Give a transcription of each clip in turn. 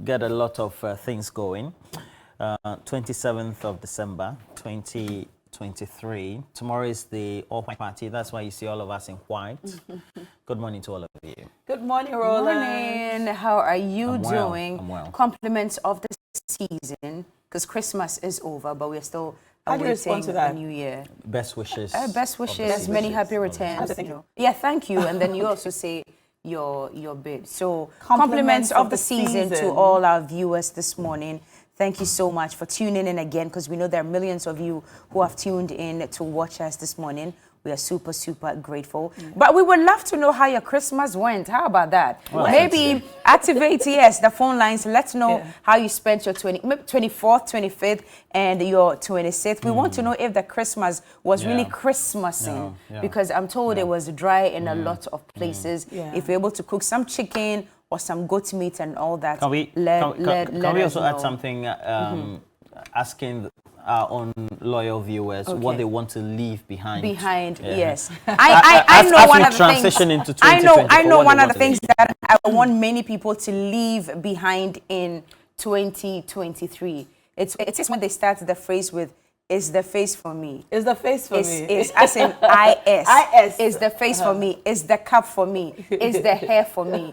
get a lot of things going. 27th of December, 2023. Tomorrow is the all-white party. That's why you see all of us in white. Good morning to all of you. Good morning, Roland. Good morning. How are you doing? I'm well. Compliments of the season, because Christmas is over, but we're still How do you respond to that? the new year. Best wishes. Best wishes. Many happy returns. Thank you. Yeah, thank you. And then you also say your bid. So compliments of the season to all our viewers this morning. Thank you so much for tuning in again, because we know there are millions of you who have tuned in to watch us this morning. We are super, super grateful. But we would love to know how your Christmas went. How about that? Well, maybe activate, the phone lines. Let's know how you spent your 24th, 25th, and your 26th. We want to know if the Christmas was really Christmassing, because I'm told it was dry in a lot of places. If you're able to cook some chicken or some goat meat and all that, Can we also add something asking our own loyal viewers what they want to leave behind? Yes. I know one of the transition things. Into 2024, I know one of the things that I want many people to leave behind in 2023. It's when they start the phrase with "Is the face for me?" Is the face for me? Is as in IS. IS. Is the face for me? Is the cup for me? Is the hair for me?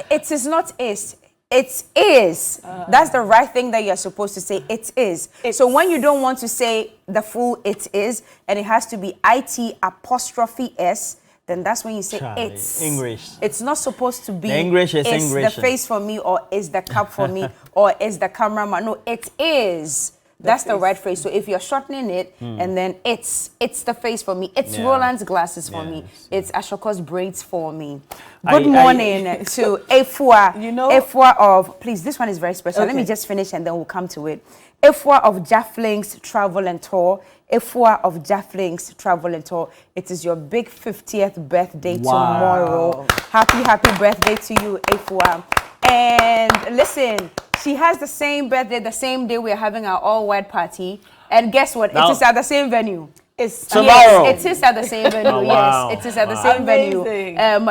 It is not is. It is. That's the right thing that you're supposed to say. It is. So when you don't want to say the full it is, and it has to be IT''S, then that's when you say it's. English. It's not supposed to be the English is the face for me, or is the cup for me, or is the cameraman. No, it is. That's the right phrase. So if you're shortening it, and then it's the face for me. It's Roland's glasses for me. It's Ashoko's braids for me. Good morning to Afua. Afua of, please, this one is very special. Let me just finish and then we'll come to it. Afua of Jafflink's Travel and Tour. Afua of Jafflink's Travel and Tour. It is your big 50th birthday tomorrow. Happy birthday to you, Afua. And listen, she has the same birthday, the same day we're having our all-white party. And guess what? It is at the same venue. It's tomorrow. Yes, it is at the same venue. Yes, it is at the same venue.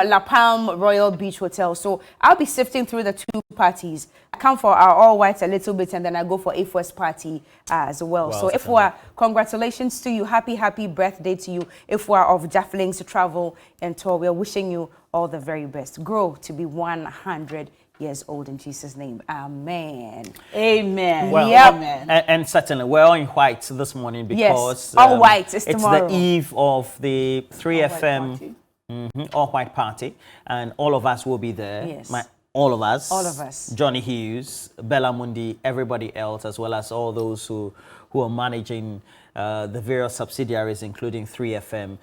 La Palm Royal Beach Hotel. So I'll be sifting through the two parties. I come for our all-whites a little bit, and then I go for Afua's party as well. So Afua, congratulations to you. Happy birthday to you. Afua of Jafflink's Travel and Tour. We're wishing you all the very best. Grow to be 100 years old in Jesus' name. Amen. Amen. Well, amen. And certainly we're all in white this morning because all white is tomorrow. It's the eve of the 3FM all white party, and all of us will be there. Yes. All of us. All of us. Johnny Hughes, Bella Mundi, everybody else, as well as all those who are managing the various subsidiaries, including 3FM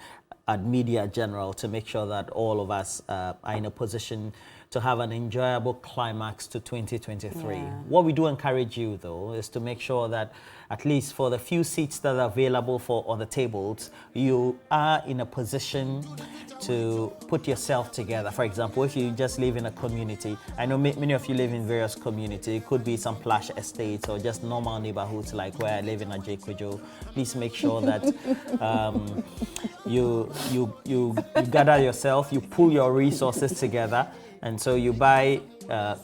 and Media General, to make sure that all of us are in a position to have an enjoyable climax to 2023. What we do encourage you, though, is to make sure that at least for the few seats that are available on the tables, you are in a position to put yourself together. For example, if you just live in a community, I know many of you live in various communities. It could be some plush estates or just normal neighborhoods like where I live in Ajay-Kojo. Please make sure that you gather yourself, you pull your resources together, and so you buy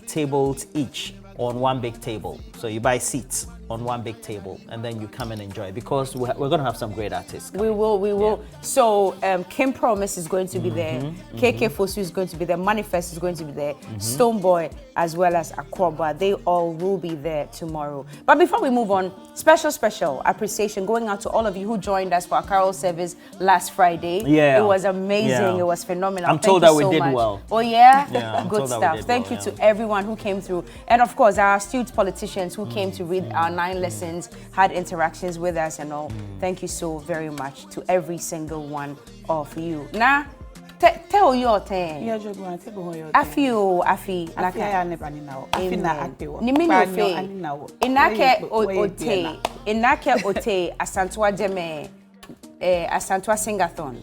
tables each on one big table. So you buy seats on one big table, and then you come and enjoy, because we're going to have some great artists coming. We will. So Kim Promise is going to be there. KK Fosu is going to be there. Manifest is going to be there. Stoneboy as well as Akwoba. They all will be there tomorrow. But before we move on, special appreciation going out to all of you who joined us for our carol service last Friday. Yeah. It was amazing. It was phenomenal. I'm told that we did well. Oh yeah? Yeah, good stuff. Thank you to everyone who came through. And of course, our astute politicians who came to read our 9 lessons, had interactions with us and all. Thank you so very much to every single one of you. Now, tell your thing. Afi. Inake ote Asantewaa Asantewaa Singathon.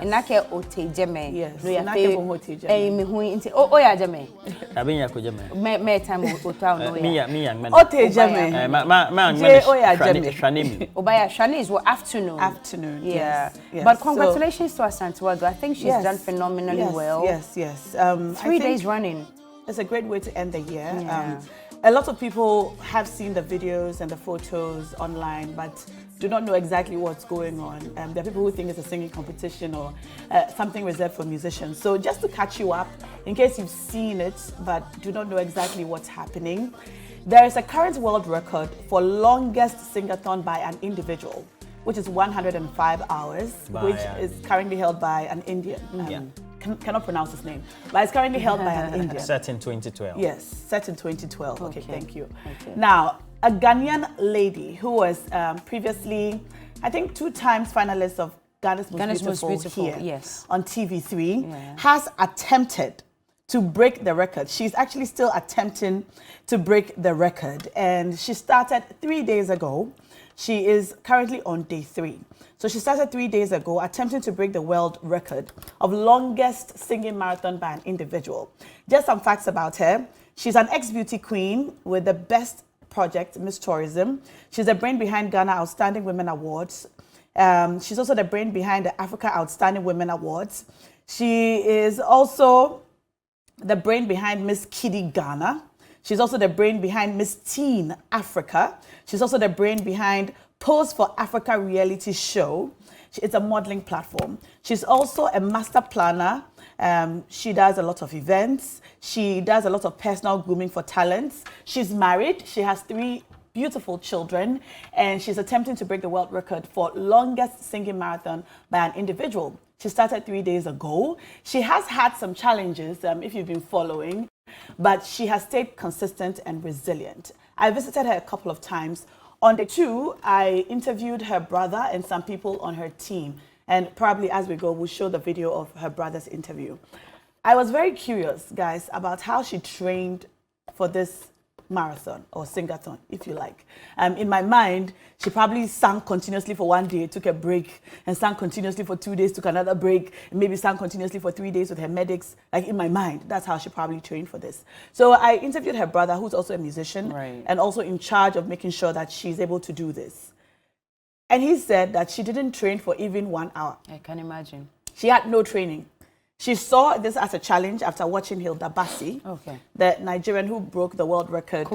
Inake ote jeme. Yes. No ya Inake ote jeme. Me hu inti. O ya jeme. Abinya ko jeme. Me time otaw no ya. Me young man. Ote jeme. Ma o ya jeme. Shwanemi. Obaya Shani is afternoon. Afternoon. Yeah. Yes. But congratulations to Asantewaa. I think she's done phenomenally well. Yes. 3 days running. It's a great way to end the year. A lot of people have seen the videos and the photos online, but do not know exactly what's going on. There are people who think it's a singing competition or something reserved for musicians. So just to catch you up, in case you've seen it but do not know exactly what's happening, there is a current world record for longest singathon by an individual, which is 105 hours, which is currently held by an Indian. Cannot pronounce his name, but it's currently held by an Indian. Set in 2012. Yes, set in 2012. Okay, thank you. Okay. Now, a Ghanaian lady who was previously, I think, 2 times finalist of Ghana's Most Beautiful here yes. on TV3, has attempted to break the record. She's actually still attempting to break the record, and she started 3 days ago. She is currently on day 3. So she started 3 days ago attempting to break the world record of longest singing marathon by an individual. Just some facts about her. She's an ex-beauty queen with the best project, Miss Tourism. She's the brain behind Ghana Outstanding Women Awards. She's also the brain behind the Africa Outstanding Women Awards. She is also the brain behind Miss Kiddie Ghana. She's also the brain behind Miss Teen Africa. She's also the brain behind Pose for Africa reality show. It's a modeling platform. She's also a master planner. She does a lot of events. She does a lot of personal grooming for talents. She's married. She has 3 beautiful children, and she's attempting to break the world record for longest singing marathon by an individual. She started 3 days ago. She has had some challenges, if you've been following, but she has stayed consistent and resilient. I visited her a couple of times. On day 2, I interviewed her brother and some people on her team. And probably as we go, we'll show the video of her brother's interview. I was very curious, guys, about how she trained for this marathon or singathon, if you like. In my mind, she probably sang continuously for 1 day, took a break, and sang continuously for 2 days, took another break, and maybe sang continuously for 3 days with her medics. Like, in my mind, that's how she probably trained for this. So I interviewed her brother, who's also a musician, and also in charge of making sure that she's able to do this. And he said that she didn't train for even 1 hour. I can imagine. She had no training. She saw this as a challenge after watching Hilda Bassi, the Nigerian who broke the world record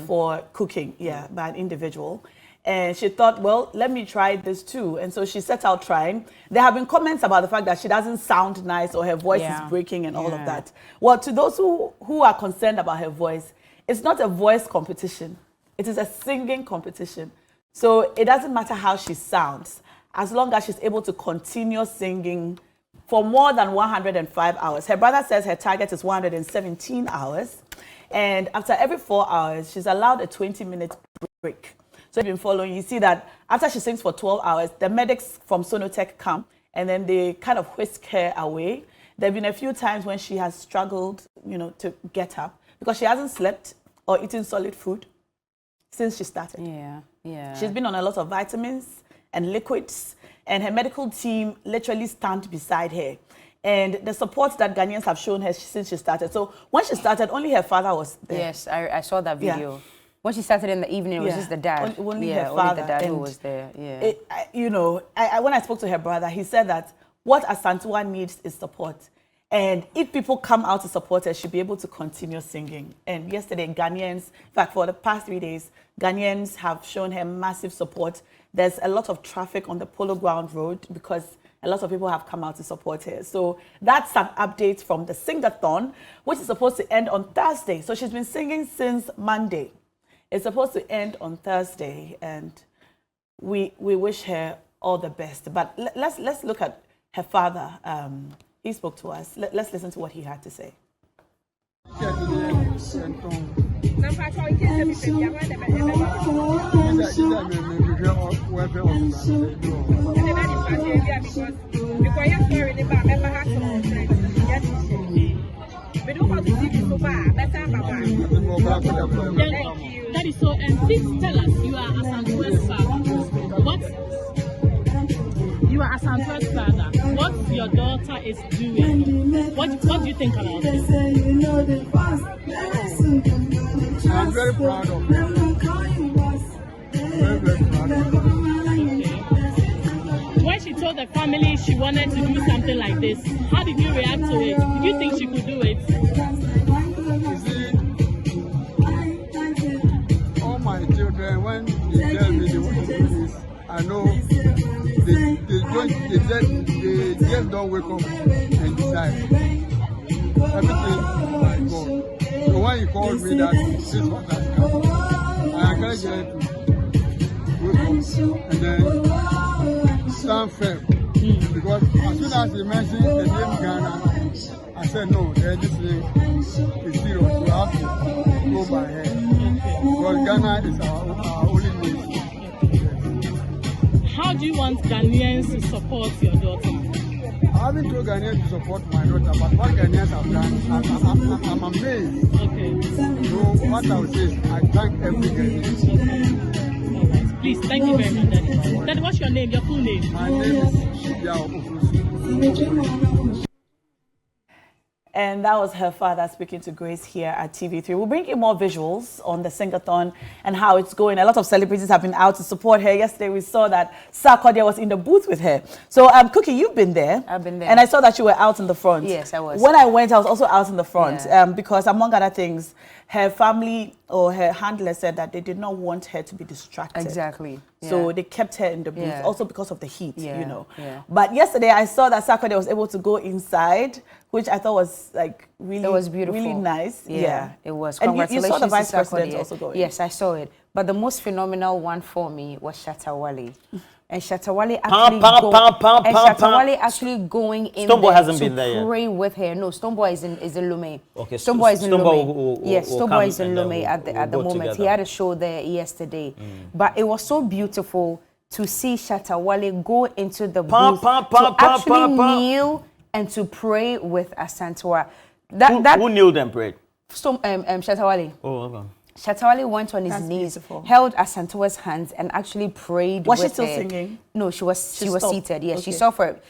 for cooking, by an individual. And she thought, well, let me try this too. And so she set out trying. There have been comments about the fact that she doesn't sound nice or her voice is breaking and all of that. Well, to those who are concerned about her voice, it's not a voice competition. It is a singing competition. So it doesn't matter how she sounds, as long as she's able to continue singing for more than 105 hours. Her brother says her target is 117 hours. And after every 4 hours, she's allowed a 20-minute break. So if you've been following, you see that after she sings for 12 hours, the medics from Sonotech come and then they kind of whisk her away. There have been a few times when she has struggled, to get up because she hasn't slept or eaten solid food since she started. She's been on a lot of vitamins and liquids, and her medical team literally stand beside her. And the support that Ghanaians have shown her since she started. So when she started, only her father was there. Yes, I saw that video. When she started in the evening, it was just the dad. Only her father. Only the dad who was there. When I spoke to her brother, he said that what Asantewaa needs is support. And if people come out to support her, she'll be able to continue singing. And yesterday, Ghanaians, in fact, for the past 3 days, Ghanaians have shown her massive support. There's a lot of traffic on the Polo Ground Road because a lot of people have come out to support her. So that's an update from the Singathon, which is supposed to end on Thursday. So she's been singing since Monday. It's supposed to end on Thursday, and we wish her all the best. But let's look at her father. He spoke to us. Let's listen to what he had to say. That is so. And please tell us, you are Asantewaa's father. What? You are Asantewaa's father. What your daughter is doing? What do you think about it? I'm very proud of her. Very proud of her. When she told the family she wanted to do something like this, how did you react to it? Did you think she could do it? they tell me they want to do this, I know they just don't wake up and decide. Everything by God. So when he called me that this is what I come, I encourage them to wake up and then stand firm. Because as soon as he mentioned the name Ghana, I said no, this thing is serious. We have to go by head. Because Ghana is our only nation. How do you want Ghanaians to support your daughter? I haven't told Ghanaians to support my daughter, but what Ghanaians have done, I'm amazed. Okay. So what I would say is I thank every Ghanaian. Okay. All right. Please, thank you very much, Daddy. Daddy, what's your name? Your full name? My name is Yao Ofosu. And that was her father speaking to Grace here at TV3. We'll bring you more visuals on the Singathon and how it's going. A lot of celebrities have been out to support her. Yesterday, we saw that Sarkodie was in the booth with her. So, Cookie, you've been there. I've been there. And I saw that you were out in the front. Yes, I was. When I went, I was also out in the front Yeah. because, among other things, her family or her handler said that they did not want her to be distracted. Exactly. So Yeah. they kept her in the booth, Yeah. also because of the heat, Yeah, you know. yeah. But yesterday I saw that Sarkodie was able to go inside, which I thought was like really, It was beautiful. really nice. Yeah, it was. And you Congratulations saw the to vice president Sarkodie. also going. Yes, I saw it. But the most phenomenal one for me was Shatawale. And Shatawale actually actually going in Stonebwoy there hasn't to been there yet. pray with her. No, Stonebwoy is in Lume. Okay, Stonebwoy is in Stonebwoy Lume. will Yes, come Stonebwoy is in and then Lume at the we'll go moment. He together. had a show there yesterday. But it was so beautiful to see Shatawale go into the booth to actually kneel and to pray with Asantewaa. Who kneeled and prayed? Shatawale. Oh, okay. Shatawale went on his That's knees, beautiful. held Asantewa's hands, and actually prayed. Was she with still her. singing? No, she was stopped? seated. Yes, Okay.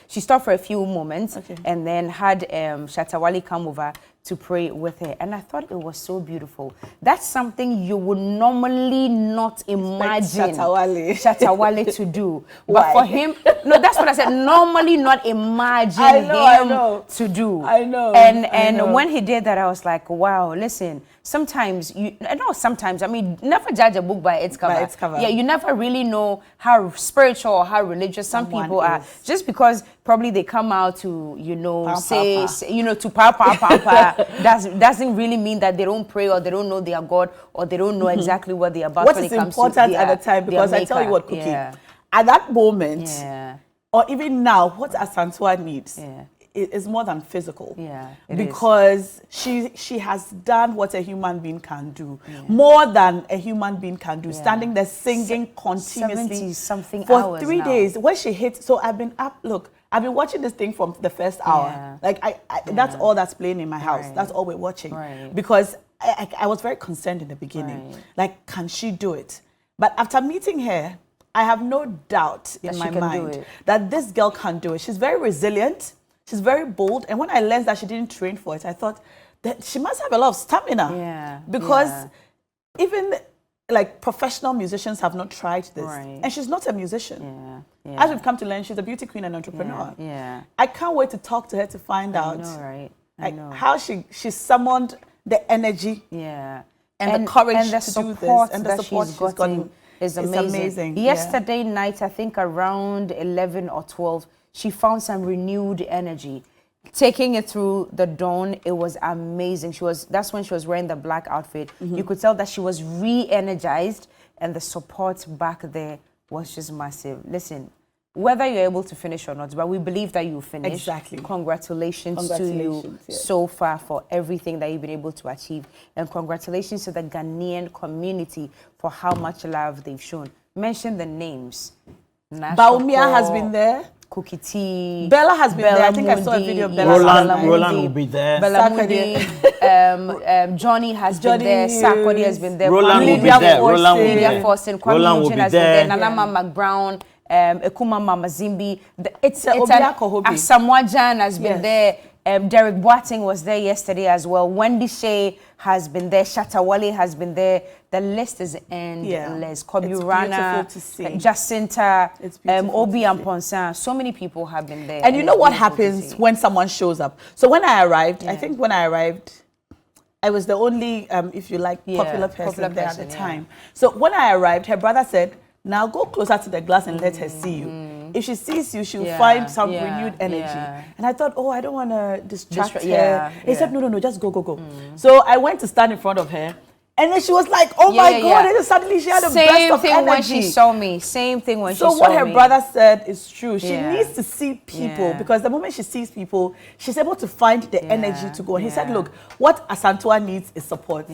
she stopped for a few moments, Okay. and then had Shatawale come over to pray with her. And I thought it was so beautiful. That's something you would normally not imagine Shatawale to do. But Why? for him, no, that's what I said. Normally not imagine I know. him to do. I know. And when he did that, I was like, wow, listen, sometimes I mean, never judge a book by its cover. By its cover. Yeah, you never really know how spiritual or how religious some Someone people are. is. Just because probably they come out to, Pa, say, pa. say, to pa, doesn't really mean that they don't pray or they don't know their God or they don't know exactly what they're about What when is it comes important to at the time, because I tell you what, Cookie, Yeah. at that moment, Yeah. or even now, what Asantewaa needs Yeah. is more than physical. Yeah, it because she has done what a human being can do, more than a human being can do. Standing there singing continuously 70-something for hours 3 now. days. When she hit, so I've been up. Look, I've been watching this thing from the first hour. Yeah. Like that's all that's playing in my house. Right. That's all we're watching. Right. Because I was very concerned in the beginning. Right. Like, can she do it? But after meeting her, I have no doubt in That my she can do mind it. that this girl can do it. She's very resilient. She's very bold. And when I learned that she didn't train for it, I thought that she must have a lot of stamina. Yeah, Because yeah. even like professional musicians have not tried this. Right. And she's not a musician. Yeah. As we've come to learn, she's a beauty queen and entrepreneur. Yeah. I can't wait to talk to her to find out I know, right? I like know. how she summoned the energy Yeah. and the courage and the to do this, support and the that support she's she's gotten gotten is is amazing. amazing, yeah. Yesterday night, I think around 11 or 12, she found some renewed energy. Taking it through the dawn, it was amazing. That's when she was wearing the black outfit. You could tell that she was re-energized, and the support back there was just massive. Listen, whether you're able to finish or not, but we believe that you finish. Exactly. Congratulations to you Congratulations, yes. so far for everything that you've been able to achieve. And congratulations to the Ghanaian community for how much love they've shown. Mention the names. Baumia has been there. Cookie T. Bella has been there. I think I saw a video of Bella. Roland will be there. Bella Sarkodie. Mundi, Johnny has been Johnny there. Hughes. Sarkodie has been there. Roland will be Lydia there. Roland will be Lydia there. Forson, Kwame Roland will Eugene be has been there. there. Nanama McBrown, Ekuma Mama Zimbi. It's an Obiako Hobi. Asamoah Jan has been Yes. there. Derek Boateng was there yesterday as well. Wendy Shea has been there. Shatawale has been there. The list is endless. Kobe It's Rana, beautiful to see. Jacinta, It's beautiful Obi to and see. Ponsan. So many people have been there. And you know it's what beautiful to happens see. when someone shows up? So when I arrived, I think when I arrived, I was the only, if you like, popular person there at the yeah. time. So when I arrived, her brother said, now go closer to the glass and let her see you. If she sees you, she'll find some renewed energy. And I thought, oh, I don't want to distract her. He said, no, just go. So I went to stand in front of her. And then she was like, oh my God, and then suddenly she had a burst of energy. Same thing when she saw me. Same thing when she saw me. So what her brother said is true. She needs to see people because the moment she sees people, she's able to find the energy to go. And he said, look, what Asantewaa needs is support.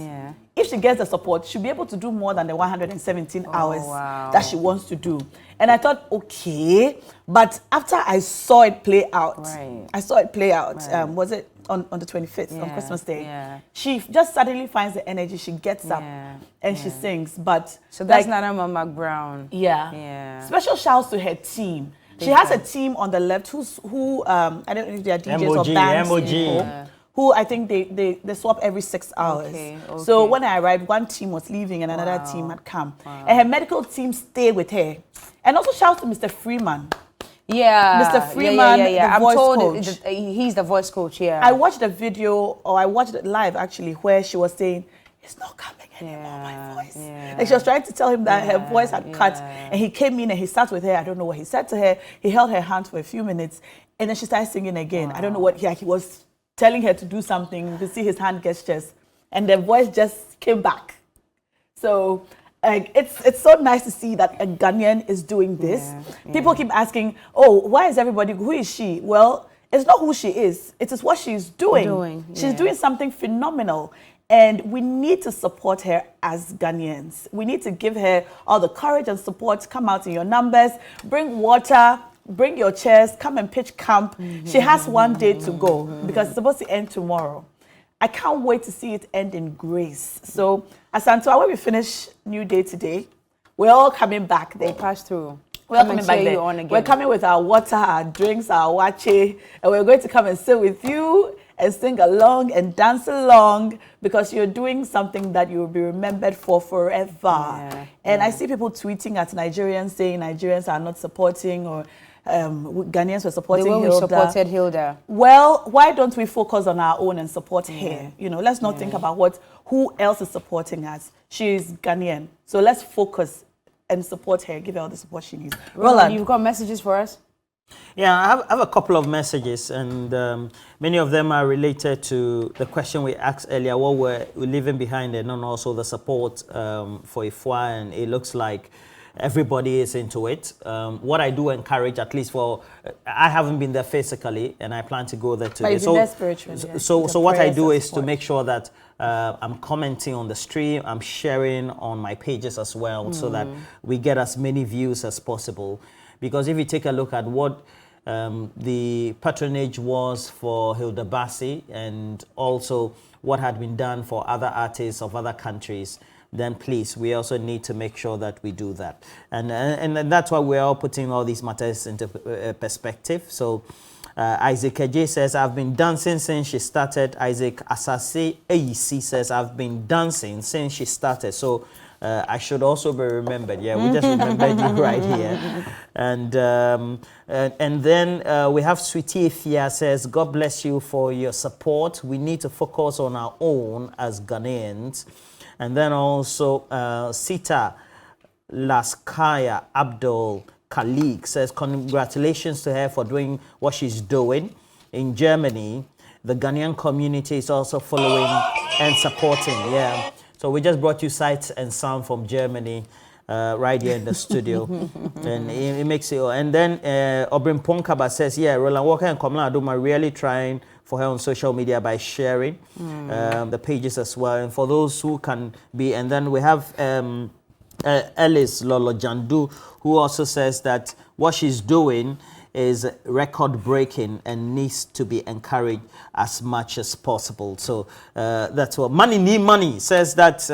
If she gets the support, she'll be able to do more than the 117 hours that she wants to do. And I thought, okay. But after I saw it play out, was it on the 25th, on Christmas Day? She just suddenly finds the energy. She gets up and she sings. But so that's Nana Mama Brown. Special shouts to her team. She has a team on the left who I don't know if they are DJs or bands people, who I think they swap every 6 hours. So when I arrived, one team was leaving and another team had come. And her medical team stayed with her. And also shouts to Mr. Freeman. Mr. Freeman, the voice coach. He's the voice coach, I watched a video, or I watched it live actually, where she was saying, it's not coming anymore, my voice. Like she was trying to tell him that her voice had cut. And he came in and he sat with her. I don't know what he said to her. He held her hand for a few minutes. And then she started singing again. I don't know what he was telling her to do something, to see his hand gestures. And the voice just came back. So it's so nice to see that a Ghanaian is doing this. People keep asking, oh, why is everybody, who is she? Well, it's not who she is. It is what she's doing. She's doing something phenomenal. And we need to support her as Ghanaians. We need to give her all the courage and support. Come out in your numbers, bring water, bring your chairs, come and pitch camp. She has one day to go because it's supposed to end tomorrow. I can't wait to see it end in grace. So, Asantewaa, when we finish New Day today, we're all coming back there. We'll pass through. We're coming back there. We're coming with our water, our drinks, our wache, and we're going to come and sit with you and sing along and dance along because you're doing something that you will be remembered for forever. And I see people tweeting at Nigerians saying Nigerians are not supporting or Ghanaians were supporting Hilda. We supported Hilda. Well, why don't we focus on our own and support her? You know, let's not think about who else is supporting us. She is Ghanaian. So let's focus and support her, give her all the support she needs. Roland, you've got messages for us? Yeah, I have a couple of messages, and many of them are related to the question we asked earlier, what we're leaving behind, and also the support for Afua, and it looks like everybody is into it. What I do encourage, at least I haven't been there physically, and I plan to go there today. But you've been there spiritually. So what I do is to make sure that I'm commenting on the stream, I'm sharing on my pages as well, so that we get as many views as possible. Because if you take a look at what the patronage was for Hilda Bassi and also what had been done for other artists of other countries, then please, we also need to make sure that we do that. And that's why we're all putting all these matters into perspective. So Isaac J says, I've been dancing since she started. Isaac Asase AEC says, I've been dancing since she started. So I should also be remembered. Yeah, we just remembered you right here. And then we have Sweetie Fia says, God bless you for your support. We need to focus on our own as Ghanaians. And then also Sita Laskaya Abdul Khalik says, congratulations to her for doing what she's doing in Germany. The Ghanaian community is also following and supporting. Yeah. So we just brought you sights and sound from Germany right here in the studio. And it makes it. And then Obrin Ponkaba says, yeah, Roland Walker and Kamala Aduma really trying for her on social media by sharing the pages as well. And for those who can be, and then we have Ellis Lolo Jandu, who also says that what she's doing is record-breaking and needs to be encouraged as much as possible. So that's what Money Need Money says, that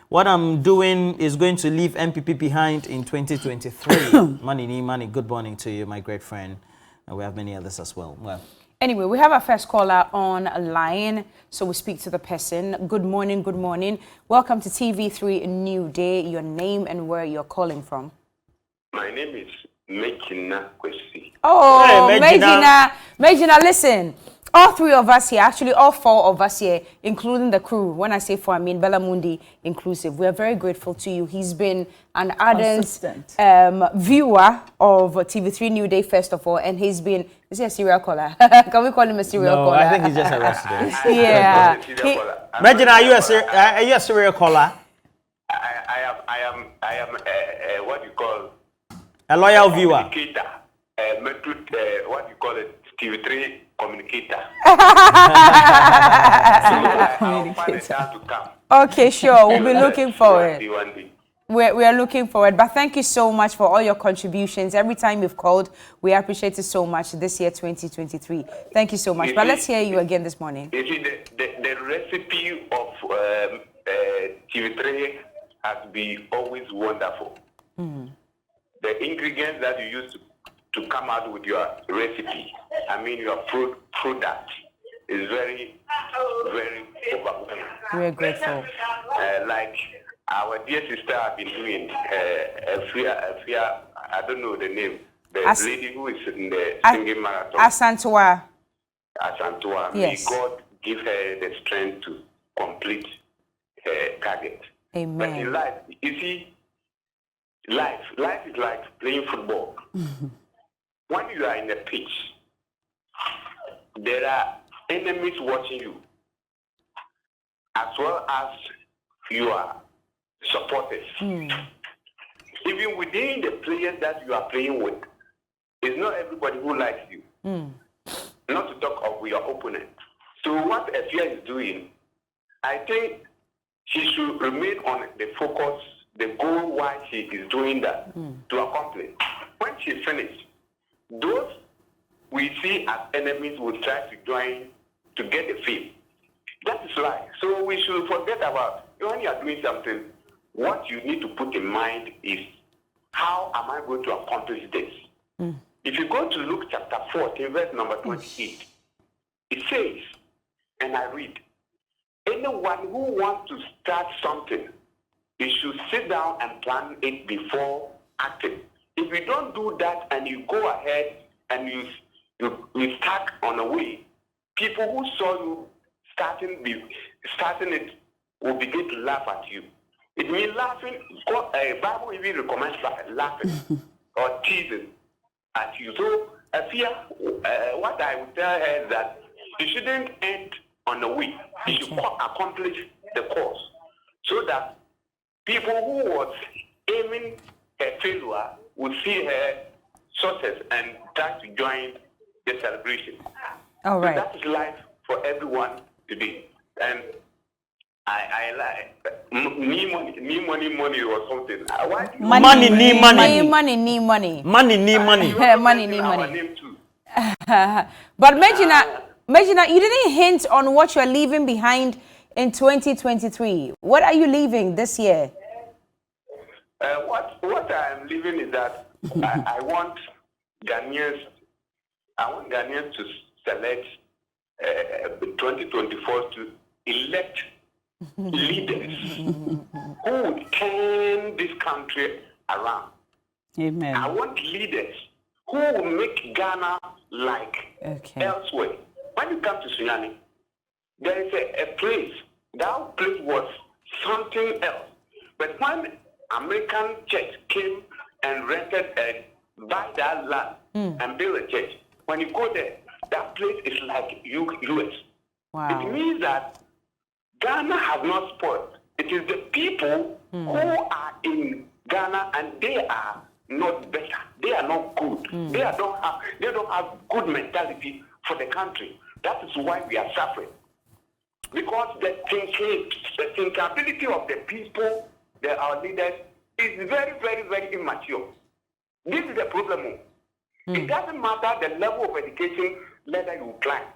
what I'm doing is going to leave MPP behind in 2023. Money Need Money, good morning to you, my great friend. And we have many others as well. Well. Anyway, we have our first caller online, so we speak to the person. Good morning, good morning. Welcome to TV3 New Day. Your name and where you're calling from. My name is Mechina Kwesi. Oh, Hey, Megina, listen. All three of us here, actually all four of us here, including the crew. When I say four, I mean Bella Mundi inclusive. We are very grateful to you. He's been an ardent viewer of TV3 New Day, first of all, and he's been, is he a serial caller? Can we call him a serial caller? I think he's just a resident. Yeah. Imagine, are you a serial caller? I am what you call a loyal viewer. Communicator. What you call it? TV3 communicator. Okay, sure. We'll be looking forward. We are looking forward. But thank you so much for all your contributions. Every time you've called, we appreciate it so much this year, 2023. Thank you so much. But let's hear you again this morning. You see, the recipe of TV3 has been always wonderful. The ingredients that you use to come out with your recipe, I mean your product, is very, very overwhelming. We're grateful. Like our dear sister have been doing, Afua, I don't know the name, the lady who is in the singing marathon. Asantewaa. May Yes. God give her the strength to complete her target. Amen. But in life, you see, life is like playing football. When you are in a pitch, there are enemies watching you, as well as your supporters. Even within the players that you are playing with, it's not everybody who likes you. Not to talk of your opponent. So what Afua is doing, I think she should remain on the focus, the goal why she is doing that, to accomplish. When she finishes, those we see as enemies will try to join to get the fame. That is life. So we should forget about, when you are doing something, what you need to put in mind is, how am I going to accomplish this? If you go to Luke chapter 14, verse number 28, it says, and I read, anyone who wants to start something, you should sit down and plan it before acting. If you don't do that and you go ahead and you start on a way, people who saw you starting it will begin to laugh at you. It means laughing. Bible even recommends laughing or teasing at you. So, Afua, what I would tell her is that you shouldn't end on a way. You should accomplish the course, so that people who was aiming her failure will see her success and try to join the celebration. All right. So that is life for everyone today. And I like me money or something. Money need money. Money need money. Money need money. Money need money. Our name too. But Megina, you didn't hint on what you're leaving behind in 2023. What are you leaving this year? What I'm leaving is that I want Ghanaians to select 2024 to elect leaders who will turn this country around. Amen. I want leaders who will make Ghana like elsewhere. When you come to Sunyani, there is a place. That place was something else. But when American church came and buy that land and build a church, when you go there, that place is like US. Wow. It means that Ghana has not spoiled. It is the people who are in Ghana and they are not better. They are not good. They don't have good mentality for the country. That is why we are suffering. Because the thinkability of the people, our leaders, is very, very, very immature. This is the problem. It doesn't matter the level of education ladder you climb.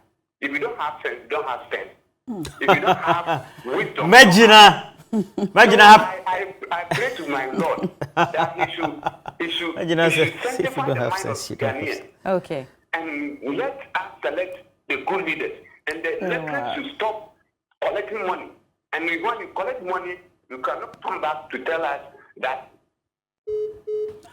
If you don't have sense, you don't have sense. If you don't have wisdom, Megina, I pray to my Lord that he should sanctify the mind of Ghanaians. Okay. And let us select the good leaders. And the electorate should stop collecting money. And when you collect money, you cannot come back to tell us that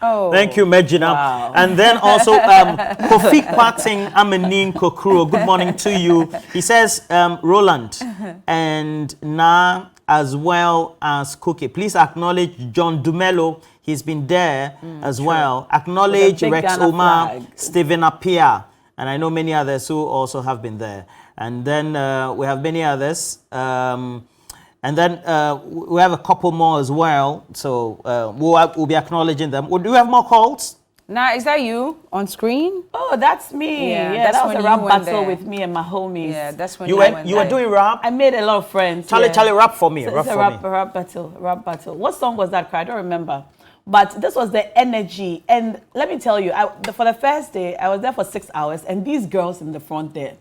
Oh. Thank you, Megina. Wow. And then also Kofi Kwating Amenin Kokuro. Good morning to you. He says, Roland and Na as well as Cookie. Please acknowledge John Dumelo. He's been there as well. Acknowledge With a big Rex Ghana Omar, flag. Stephen Apia, and I know many others who also have been there. And then we have many others. And then we have a couple more as well. So we'll be acknowledging them. Do you have more calls? Now, is that you on screen? Oh, that's me. Yeah, Yeah, that's that was when a you rap went battle there. with me and my homies. Yeah, that's when You went were there. doing rap? I made a lot of friends. Charlie, rap for me. So Rap it's a for me. rap battle. What song was that? I don't remember. But this was the energy. And let me tell you, for the first day, I was there for 6 hours. And these girls in the front there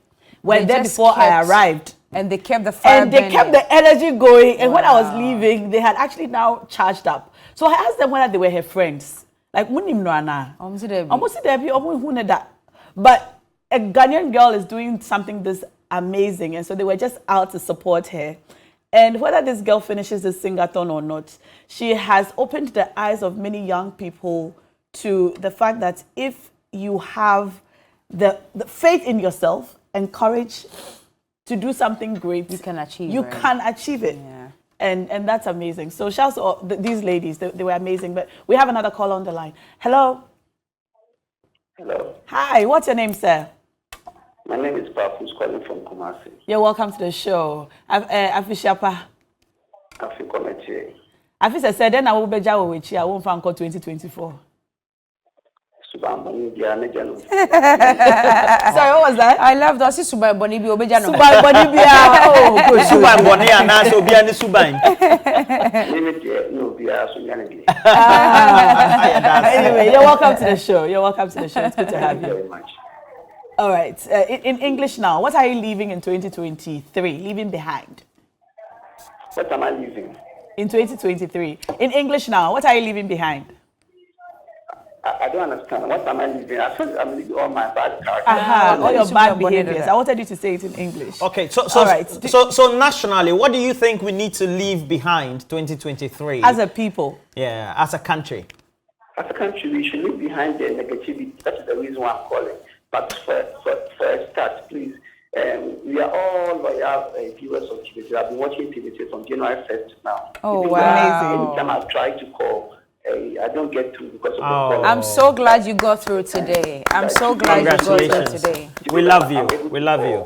were They there just before I kept- arrived. And they kept the fire And they burning. kept the energy going. And when I was Wow. leaving, they had actually now charged up. So I asked them whether they were her friends. Like, almost that. But a Ghanaian girl is doing something this amazing. And so they were just out to support her. And whether this girl finishes the singathon or not, she has opened the eyes of many young people to the fact that if you have the faith in yourself and courage to do something great, You can achieve You it. can achieve it. Yeah. And that's amazing. So shouts to all these ladies. They were amazing. But we have another call on the line. Hello. Hello. Hi. What's your name, sir? My name is Papu's calling from Kumasi. You're welcome to the show. Afishapa. Afikomete. Afisa said, then I will be Jawa with you. I won't find 2024. Subambani Dia Nejano. Sorry, what was that? I love that. Subai Boni bi obeja no. Subai Bonibia. Oh, good. Suban Bonnie and now so be any Suban. No, Dia Sunyani. Anyway, you're welcome to the show. You're welcome to the show. It's good to have Thank you you. very much. All right. In English now, what are you leaving in 2023? Leaving behind? What am I leaving? In 2023. In English now, what are you leaving behind? I don't understand. What am I leaving? I thought I'm leaving all my bad characters. All your Subai bad Bonnie behaviors. that. I wanted you to say it in English. Okay, so All right. so nationally, what do you think we need to leave behind 2023? As a people. Yeah, as a country. As a country, we should leave behind the negativity. That's the reason why I'm calling. But for a start, please, we are all loyal viewers of TVC. I've been watching TVC from January 1st now. Oh, Even wow. Anytime I try to call, I don't get through because of the Oh. call. I'm so glad you got through today. I'm so glad you got through Congratulations. today. We love you. We love you.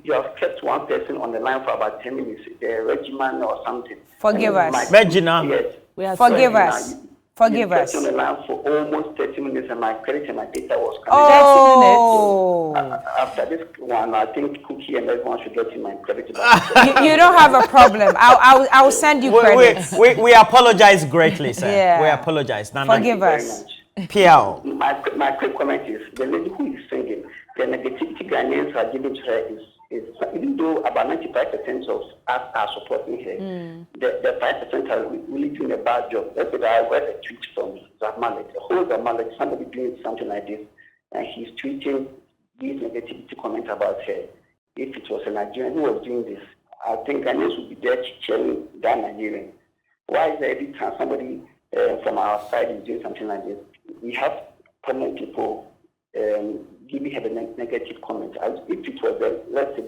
You have kept one person on the line for about 10 minutes, the regimen or something. Forgive And us. Regina. Yes. We are Forgive sorry. us. Forgive you us. kept on the line for almost 30 minutes and my credit and my data was coming. Oh. After this one, I think Cookie and everyone should get in my credit back. You don't have a problem. I'll send you credits. We apologize greatly, sir. Yeah. We apologize. Forgive Very us. much. PL. My quick comment is the lady who is singing, the negativity Ghanaians are giving to her is even though about 95% of us are supporting her, the 5% are really doing a bad job. Let's say that I read a tweet from Zahmalet, a whole Zahmalet, somebody doing something like this, and he's tweeting these negativity comments about her. If it was a Nigerian who was doing this, I think Ghanaians would be there cheering that Nigerian. Why is there every time somebody from our side is doing something like this? We have prominent people giving her the negative comments. If it was, let's say,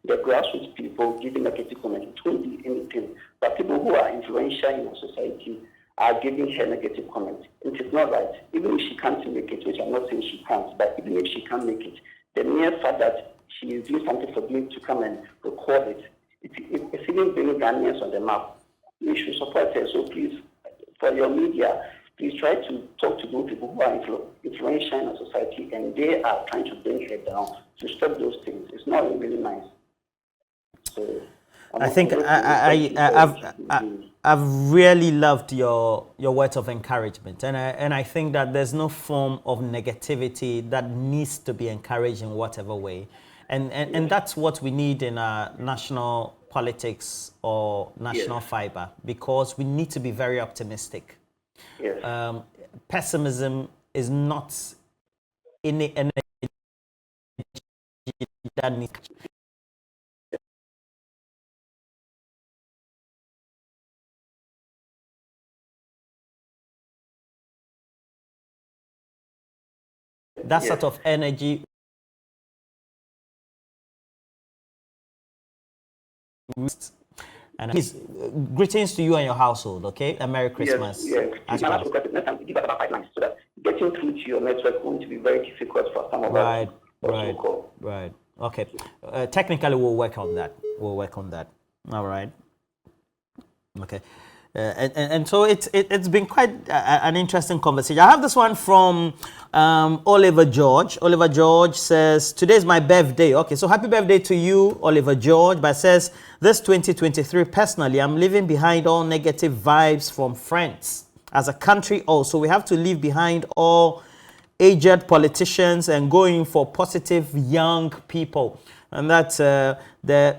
the grassroots people giving negative comments, it won't be anything. But people who are influential in our society are giving her negative comments. It is not right. Even if she can't make it, which I'm not saying she can't, but even if she can't make it, the mere fact that she is doing something for them to come and record it's even bringing Ghanaians on the map. We should support her. So please, for your media, please try to talk to those people who are influential in our society and they are trying to bring her down to stop those things. It's not really nice. So I think I've really loved your words of encouragement, and I think that there's no form of negativity that needs to be encouraged in whatever way, and that's what we need in our national politics or national fiber, because we need to be very optimistic. yes. Pessimism is not any energy that needs that sort of energy. And greetings to you and your household, okay? And Merry Christmas. Yes. As My well. last request is give us about 5 lines so that getting through to your network is going to be very difficult for some of us. Right. Okay. Technically, we'll work on that. All right. Okay. And so it's been quite an interesting conversation. I have this one from Oliver George. Oliver George says, today's my birthday. Okay, so happy birthday to you, Oliver George. But says, this 2023, personally, I'm leaving behind all negative vibes from friends. As a country also, we have to leave behind all aged politicians and going for positive young people. And that's the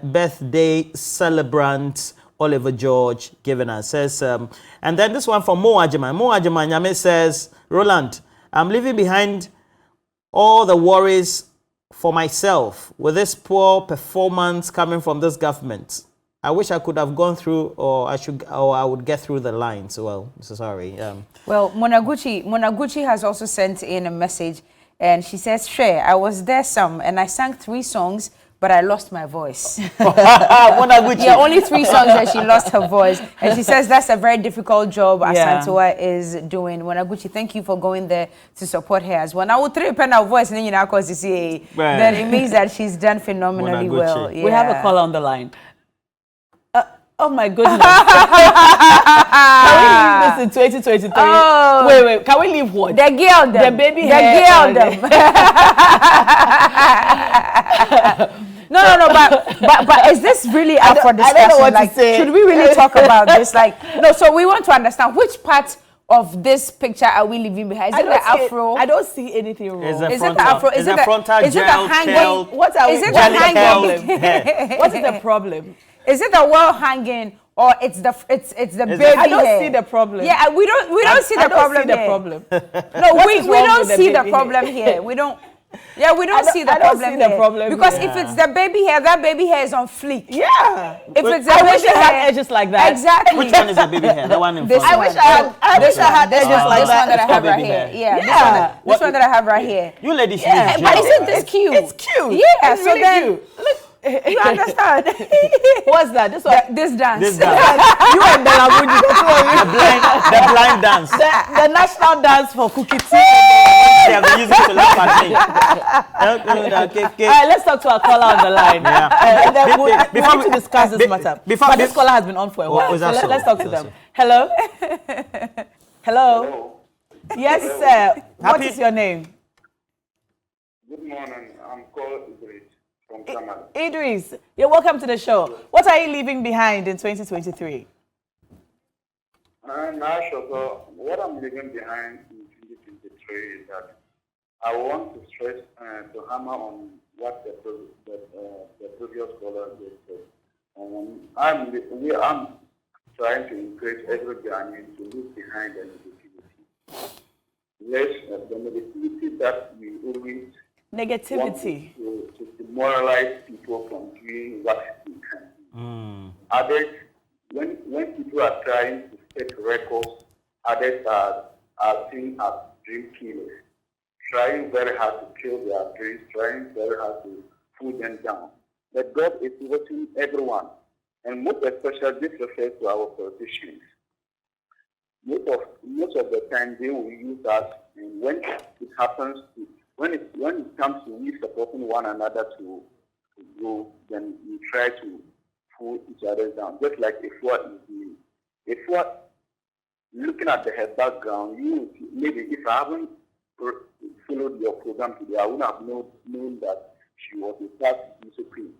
birthday celebrant Oliver George given us. Says, and then this one from Mo Ajiman. Mo Ajiman Yame says, Roland, I'm leaving behind all the worries for myself with this poor performance coming from this government. I wish I could have gone through, or I would get through the lines. Well, so sorry. Well, Monaguchi has also sent in a message, and she says, Share, I was there and I sang 3 songs, but I lost my voice. Yeah, only 3 songs that she lost her voice. And she says that's a very difficult job Asantewaa is doing. Monaguchi, thank you for going there to support her as well. Now, with 3 pen of voice, then it means that she's done phenomenally well. Yeah. We have a caller on the line. Oh my goodness. Can we leave this in 2023? Oh. Wait, can we leave what? The girl them. The baby the hair. girl them. No, but is this really up for discussion? I don't know what like, to say. should we really talk about this? Like, no, so we want to understand which part of this picture are we leaving behind? Is it the afro? I don't see anything wrong. Is it the afro? Is it frontal is it the hanging? What are is we? it the hanging? What is the problem? Is it the well hanging or it's the baby I don't hair? see the problem. Yeah, we don't see the problem here. No, we don't see the problem here. We don't. Yeah, we don't see the problem because if it's the baby hair, that baby hair is on fleek. Yeah. If it's the I baby wish I hair, had edges like that. Exactly. Which one is the baby hair? The one in front. I wish I had edges like this that. one that I have right baby here. hair. Yeah. This one that I have right here. You ladies Yeah, use But gel, isn't right? this cute? It's cute. Yeah. It's So really then, cute. Look. you understand? What's that? This one. This dance. This dance. You and Belamundi, the two of you. The blind dance. The national dance for cookie tea. They have been using to laugh at me. All right, let's talk to our caller on the line. And then we need to discuss this matter. But this caller has been on for a while. So let's talk to them. Hello? Hello? Yes, sir. What is your name? Good morning. I'm called Idris from Canada. Idris, you're welcome to the show. What are you leaving behind in 2023? Now, so what I'm leaving behind in 2023 is that I want to stress to hammer on what the previous caller just said. I'm trying to encourage every Ghanaian to leave behind the negativity. The negativity that we always Negativity. want to demoralize people from doing what they can. Others, when people are trying to set records, others are seen as dream killers, trying very hard to kill their dreams, trying very hard to pull them down. But God is watching everyone, and most especially this refers to our politicians. Most of the time they will use us, and when it happens, when it comes to we supporting one another to grow, then we try to pull each other down. Just like Afua is doing. Afua, looking at her background, maybe if I haven't followed your program today, I wouldn't have known that she was a past discipline.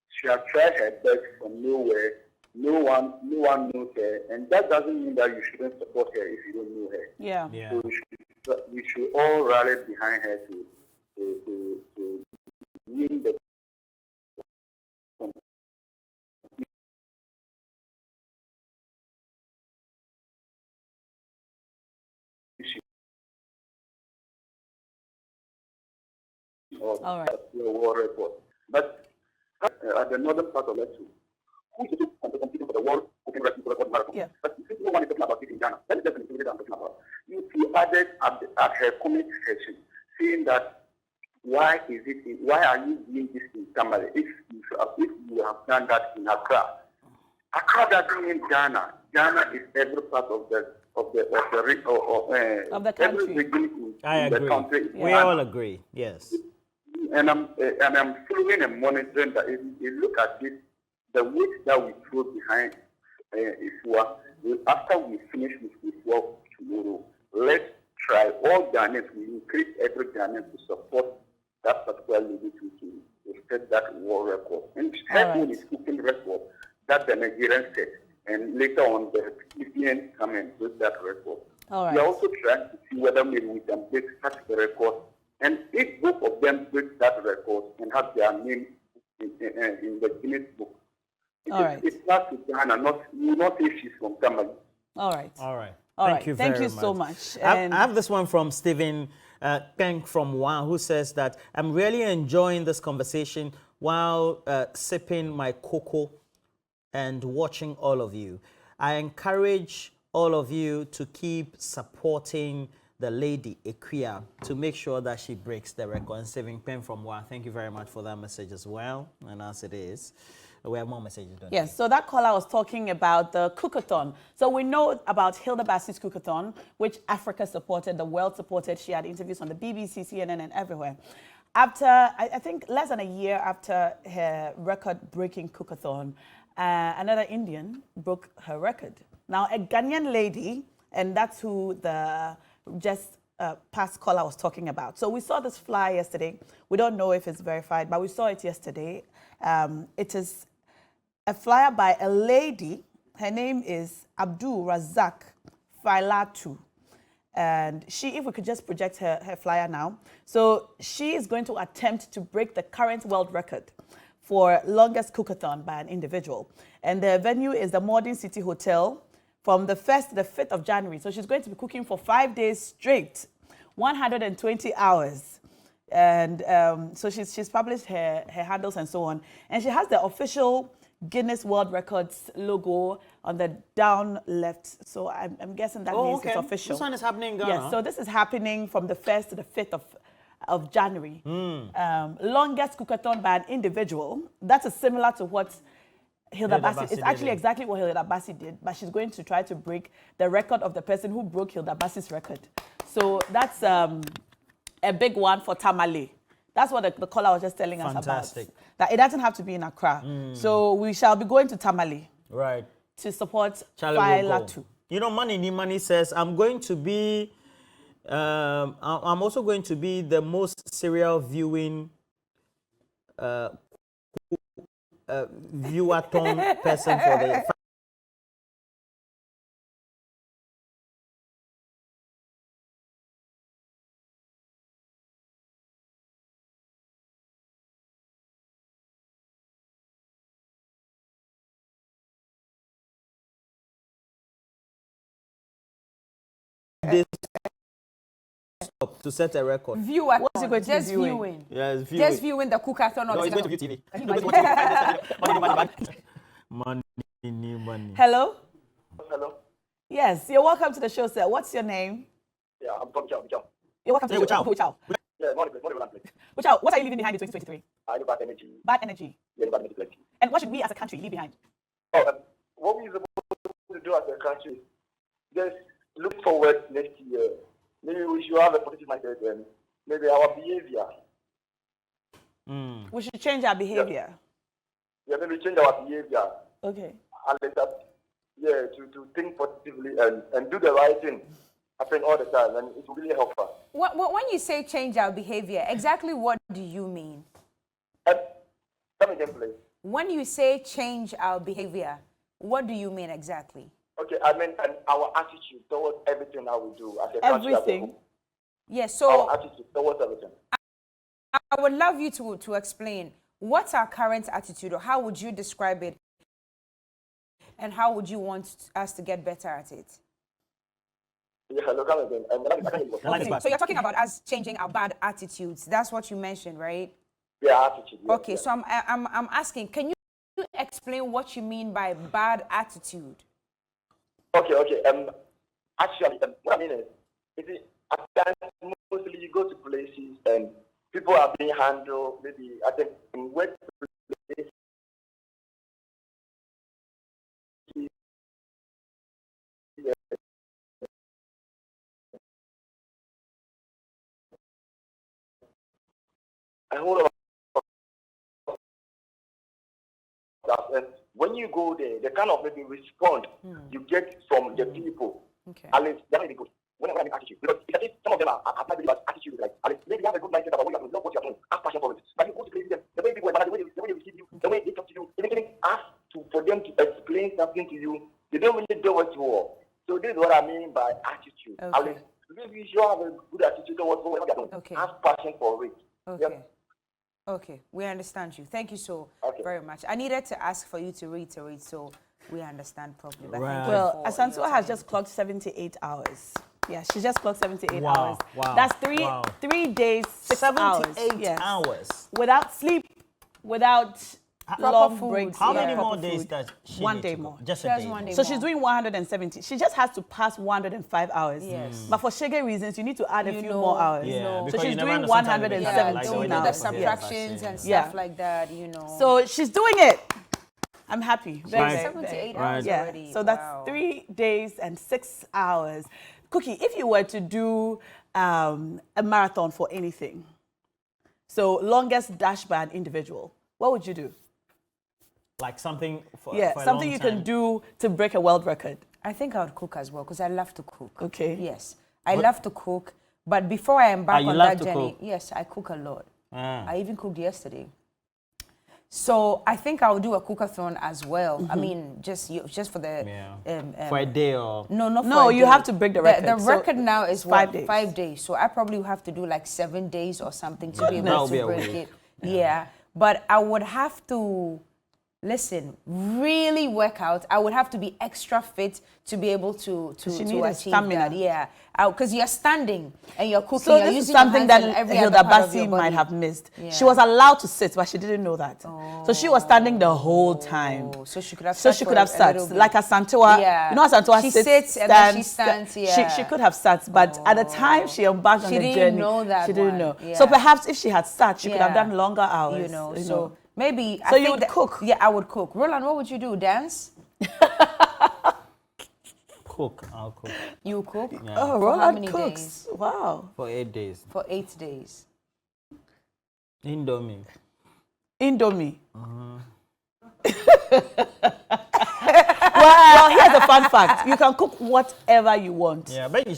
She has tried her best from nowhere. No one knows her, and that doesn't mean that you shouldn't support her if you don't know her. Yeah. So we should all rally behind her to win the All right. World record. But at the northern part of Lesu, who is competing for the world open record marathon? Yeah. But if no one is talking about it in Ghana, that is definitely what I'm talking about. You see others at her comment section saying that why are you doing this in Tamale if you have done that in Accra? Accra doesn't mean Ghana. Ghana is every part of the country. every region I in the agree. country. We all agree. Yes. And I'm following and monitoring that. If you look at this, the weight that we throw behind Afua, after we finish with Afua tomorrow, let's try all Ghanaians. We increase every Ghanaian to support that particular lady to set that world record. And her own is keeping record that the Nigerians set. And later on, the Ethiopians come and break that record. All right. We are also trying to see whether maybe we can break such a record. And if both of them break that record and have their name in the Guinness book, it's not to Ghana, not if she's from Tamale. All right. All right. Thank you very so much. I have this one from Stephen Peng from Wa, who says that I'm really enjoying this conversation while sipping my cocoa and watching all of you. I encourage all of you to keep supporting the lady Equia to make sure that she breaks the record. And Stephen Peng from Wa, thank you very much for that message as well. And as it is, we have more messages, don't we? Yes, so that caller was talking about the cookathon. So we know about Hilda Bassi's cookathon, which Africa supported, the world supported. She had interviews on the BBC, CNN, and everywhere. After, I think, less than a year after her record-breaking cookathon, another Indian broke her record. Now, a Ghanaian lady, and that's who the just past caller was talking about. So we saw this flyer yesterday. We don't know if it's verified, but we saw it yesterday. It is a flyer by a lady. Her name is Abdul Razak Failatu. And she, if we could just project her flyer now. So she is going to attempt to break the current world record for longest cookathon by an individual. And the venue is the Modern City Hotel from the 1st to the 5th of January. So she's going to be cooking for 5 days straight, 120 hours. And so she's published her handles and so on. And she has the official Guinness World Records logo on the down left. So I'm guessing that means it's official. This one is happening in Ghana? Yes, so this is happening from the 1st to the 5th of January. Longest cookathon by an individual. That is similar to what Hilda Bassi. It's actually exactly what Hilda Bassi did, but she's going to try to break the record of the person who broke Hilda Bassi's record. So that's a big one for Tamale. That's what the caller was just telling us about. That it doesn't have to be in Accra. So we shall be going to Tamale. Right. To support Failatu. You know, Money says, I'm going to be, I'm also going to be the most serial viewing viewathon person for the to set a record. Viewathon. What's he going to Just be viewing? Yes, Just viewing the cookathon. No, he's going to view TV. Money. Hello? Hello? Yes, you're welcome to the show, sir. What's your name? Yeah, I'm from Chow. You're welcome to the show. Wuchao. Yeah, morning. Wuchao, what are you leaving behind in 2023? I know bad energy. Bad energy. Yeah, bad energy. And what should we as a country leave behind? What we are supposed to do as a country, just look forward next year. Maybe we should have a positive mindset and maybe our behavior. We should change our behavior. Yeah, maybe change our behavior. Okay. And let us, to think positively and do the right thing. I think all the time, and it will really help us. When you say change our behavior, exactly what do you mean? Come again, please. When you say change our behavior, what do you mean exactly? Okay, I mean our attitude towards everything that we do as a country. Everything. Yes, so our attitude towards everything. I would love you to explain what's our current attitude, or how would you describe it, and how would you want us to get better at it? Yeah, hello, come again. So you're talking about us changing our bad attitudes. That's what you mentioned, right? Yeah, attitude. Yes, Okay, so I'm asking, can you explain what you mean by bad attitude? Okay. Actually, what I mean is at times mostly you go to places and people are being handled, maybe I think in workplaces, a whole lot of stuff. And when you go there, the kind of maybe response you get from the people, at least they're really good. Whenever I mean attitude, because it's as if some of them are not really about attitude, like at least maybe they have a good mindset about what you are doing, love what you are doing, have passion for it. But you go to places, the way people are, the way they receive you, the way they talk to you, even ask for them to explain something to you, they don't really do what you want. So this is what I mean by attitude. At least maybe you should have a good attitude towards what you are doing. Have passion for it. Yep. Okay, we understand you. Thank you so very much. I needed to ask for you to reiterate so we understand properly. But thank you well, for Asantewaa your has time. just clocked 78 hours. Yeah, she just clocked 78 Wow, hours. wow, That's wow. 3 days, 6 hours. 78 hours. Without sleep, without long food. breaks. How yeah, many more proper days food. does she One need day to go? more. Just a Just day. one day So more. she's doing 170. She just has to pass 105 hours. Yes. But for Shege reasons, you need to add a You few know, more hours. you know. So because she's you never doing know sometimes they 117 like the Don't way do they the have subtractions and stuff Yeah. like that, you know. So she's doing it. I'm happy. Very, Right. very, 78 Right. hours Yeah. already. So that's Wow. 3 days and 6 hours. Cookie, if you were to do a marathon for anything, so longest dash by an individual, what would you do? Like something for Yeah, for a something long you time. can do to break a world record. I think I would cook as well because I love to cook. Okay. Yes, I love to cook. But before I embark you on love that to journey, cook? yes, I cook a lot. Ah. I even cooked yesterday. So I think I'll do a cookathon as well. I mean, just for the for a day or no, not No, for a you day. have to break the record. The So record now is 5 what, days. 5 days. So I probably will have to do like 7 days or something to be able That'll be to a break week. it. Yeah, but I would have to really work out. I would have to be extra fit to be able to you need a achieve stamina. that. Yeah, because you're standing and you're cooking. So you're this is using your something hands that on every Hilda other part of your Bassi might body. have missed. Yeah. She was allowed to sit, but she didn't know that. So she was standing the whole time. Oh, so she could have So sat she for could have a sat. little bit. Like Asantewaa, Yeah. you know Asantewaa She sits, sits and then she stands, yeah. She could have sat, but at the time she embarked on She the didn't journey, know that she didn't one. know. Yeah. So perhaps if she had sat, she could have Yeah. done longer hours. You know, so maybe. So I you think would that- cook? Yeah, I would cook. Roland, what would you do? Dance? cook. I'll cook You cook? Yeah. Oh, For how Roland many cooks. days? Wow. for 8 days. For 8 days. Indomie. Indomie. well, here's a fun fact. You can cook whatever you want. Yeah, but you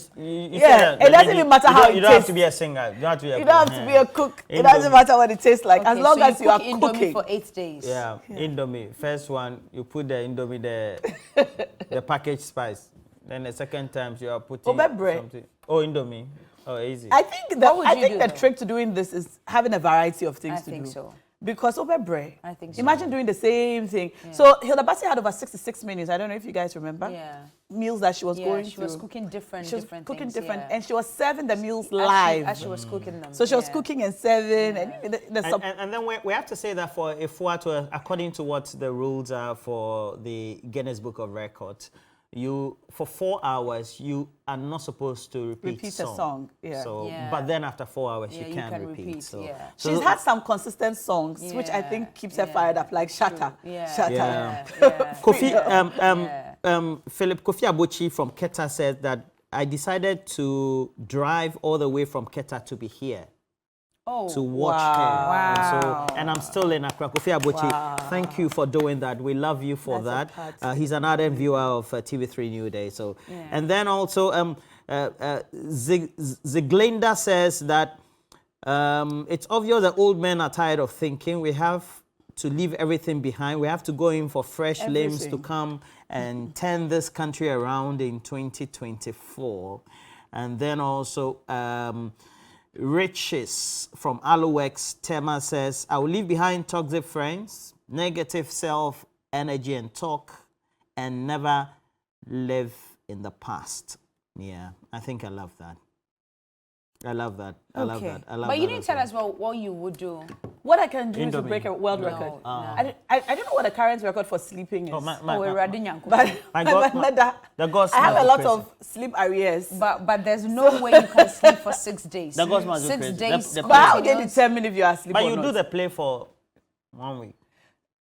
Yeah, said that it doesn't maybe even matter you how don't- it You don't have tastes. to be a singer. You don't have to be a You don't have to be a cook. It doesn't Indomie. matter what it tastes like, as Okay, long so as you are cook Indomie cooking. for 8 days. Yeah, Indomie. First one, you put the Indomie the packaged spice. Then the second time you are putting Obebre. something. Oh, Indomie. Oh, easy. I think What would I you think do, the though? trick to doing this is having a variety of things I to think do. so. Because Obebre, I think so. imagine doing the same thing. So Hilda Bassi had over 66 menus. I don't know if you guys remember. Yeah. Meals that she was Yeah, going she through. was cooking different, She was different cooking things, different, yeah. and she was serving the meals As she- live. As she was cooking them. So she was yeah. cooking and serving, and even And then we have to say that for Afua to, according to what the rules are for the Guinness Book of Records, you for 4 hours you are not supposed to repeat a song, yeah. So, Yeah. but then after 4 hours Yeah, you you can can repeat. repeat, So, yeah. she's had some consistent songs, which I Yeah, think keeps her yeah, fired up, like Shatter. Yeah. Shatter. Yeah. Yeah. Kofi, Yeah. Philip Kofi Abochi from Keta said that I decided to drive all the way from Keta to be here Oh. to watch her. Wow. And I'm still in Accra. Kofi Abochi, thank you for doing that. We love you for That's a that. party. He's an ardent viewer of TV3 New Day. So, and then also Ziglinda says that it's obvious that old men are tired of thinking. We have to leave everything behind. We have to go in for fresh limbs to Everything. come and turn this country around in 2024. And then also Riches from Aluex Tema says, I will leave behind toxic friends, negative self-energy and talk, and never live in the past. Yeah, I think I love that. I love that. I love that. I love But that. you didn't tell us what you would do. What I can do is to Indomie. break a world No, record. no. I don't know what the current record for sleeping is. Oh, We're riding Yanko. but the God I have a smells lot crazy. of sleep arrears. But there's no way you can sleep for 6 days. The God smells 6 crazy. days. The But how they continuous. determine if you are asleep But or you not? do the play for 1 week.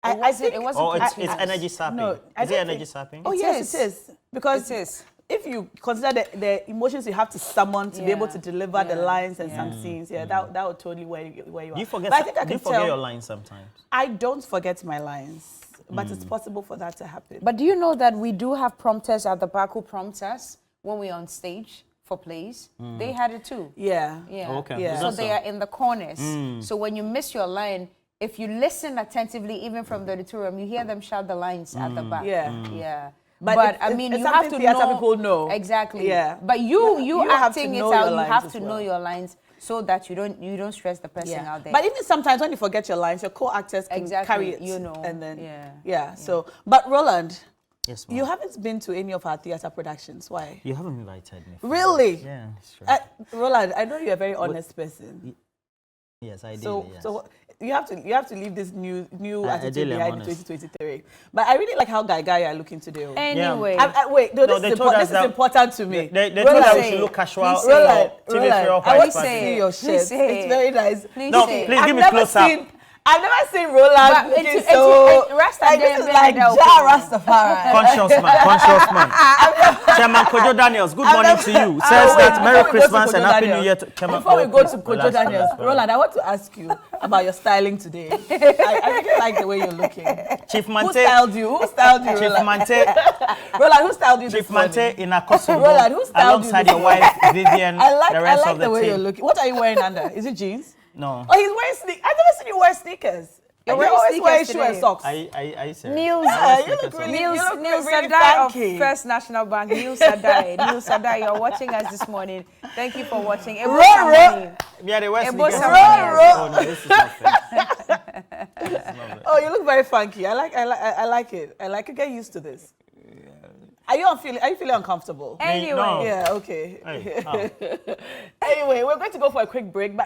I think It wasn't Or it's continuous. energy sapping. No, I Is it don't energy think- sapping? Oh, It yes, is. it is. Because It is. if you consider the emotions you have to summon to be able Yeah. to deliver the Yeah. lines and Yeah. some scenes, that would totally where you Do you are. forget, But I think I do you can forget tell. your lines sometimes? I don't forget my lines, but it's possible for that to happen. But do you know that we do have prompters at the back who prompt us when we're on stage for plays? They had it too. yeah. Yeah. Okay. Yeah. So That's they all. are in the corners. So when you miss your line, if you listen attentively, even from the auditorium, you hear them shout the lines at the back. Yeah. Yeah. But But it's- I mean, it's you have to something theatre know. people know. Exactly. Yeah. But you You have to acting it know out, your you lines have as to know well. your lines so that you don't stress the person out there. But even sometimes when you forget your lines, your co-actors can Exactly, carry it. you know. And then, Yeah. So, but Roland, Yes, ma'am. you haven't been to any of our theatre productions. Why? You haven't invited me. Really? Yeah, sure. Roland, I know you're a very honest person. Yes, I did. So, yes. so you have to leave this new attitude ideally, I'm behind in honest. 2023. But I really like how Gaga are looking today. Anyway. Wait, no, No, this they is told us this is that- important to me. They told Roland, us we say should it. look casual. Please for say Roland, TV3 Roland, or I want Price to Party. see your Please shirt. say It's it. very nice. Please No, say it. please give me close up. I've never seen Roland But looking it's- so. Rasta Like, this dem is been like there, Ja okay. Rastafari. Conscious man. Chairman Kojo Daniels, good morning to you. Says that Merry Christmas and Happy New Year to Chairman. Before we go to Relax, Kojo Daniels, relax. Roland, I want to ask you about your styling today. I really like the way you're looking. Chief Who Mante, styled you? Who styled you, Chief Roland? Mante, Roland, who styled you Chief this morning? Mante in a costume Roland, who styled you alongside this your wife Vivian. I like the rest of the way you're team. looking. What are you wearing under? Is it jeans? No. Oh, he's wearing sneakers. I've never seen you wear sneakers. You're wearing always sneakers wearing shoe today. and socks. Are you serious? Niels, Yeah, you look really, Niels, you look Niels really Sadai funky. of First National Bank. Niels Sadai. Niels Sadai, you're watching us this morning. Thank you for watching. Ebo Samani. Yeah, they wear Ebo sneakers. Samani. Oh, no, this is not fair. Oh, you look very funky. I like it. I like it. Get used to this. Are you feeling uncomfortable? Anyway. No. Yeah, okay. Hey, how? Anyway, we're going to go for a quick break, but